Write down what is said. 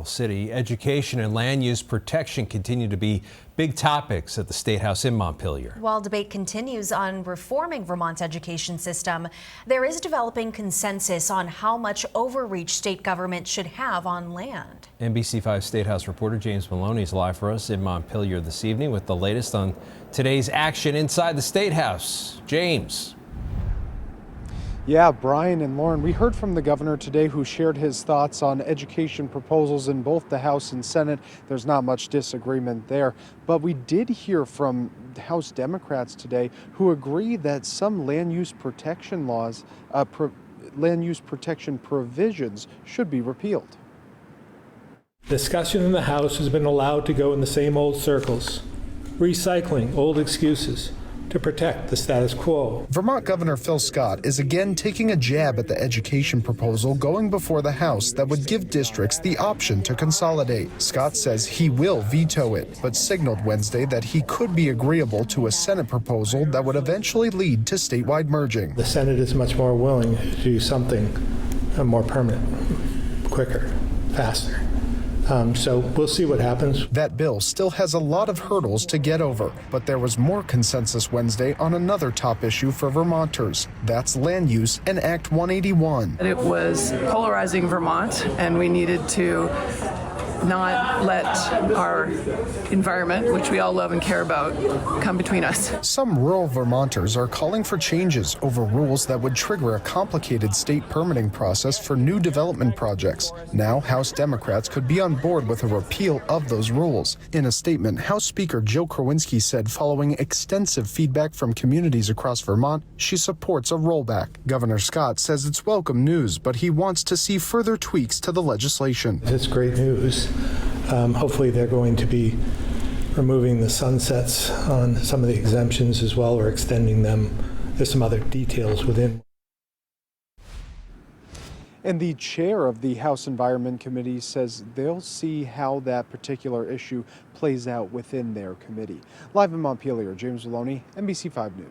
City. Education and land use protection continue to be big topics at the State House in Montpelier. While debate continues on reforming Vermont's education system, there is developing consensus on how much overreach state government should have on land. NBC5 State House reporter James Maloney is live for us in Montpelier this evening with the latest on today's action inside the State House. James. Yeah, Brian and Lauren, we heard from the governor today who shared his thoughts on education proposals in both the House and Senate. There's not much disagreement there, but we did hear from House Democrats today who agree that some land use protection laws, land use protection provisions should be repealed. Discussion in the House has been allowed to go in the same old circles, recycling old excuses to protect the status quo. Vermont Governor Phil Scott is again taking a jab at the education proposal going before the House that would give districts the option to consolidate. Scott says he will veto it, but signaled Wednesday that he could be agreeable to a Senate proposal that would eventually lead to statewide merging. The Senate is much more willing to do something more permanent, quicker, faster. So we'll see what happens. That bill still has a lot of hurdles to get over, but there was more consensus Wednesday on another top issue for Vermonters. That's land use and Act 181. It was polarizing Vermont, and we needed to not let our environment, which we all love and care about, come between us. Some rural Vermonters are calling for changes over rules that would trigger a complicated state permitting process for new development projects. Now, House Democrats could be on board with a repeal of those rules. In a statement, House Speaker Jill Krowinski said following extensive feedback from communities across Vermont, she supports a rollback. Governor Scott says it's welcome news, but he wants to see further tweaks to the legislation. It's great news. Hopefully they're going to be removing the sunsets on some of the exemptions as well, or extending them. There's some other details within. And the chair of the House Environment Committee says they'll see how that particular issue plays out within their committee. Live in Montpelier, James Maloney, NBC5 News.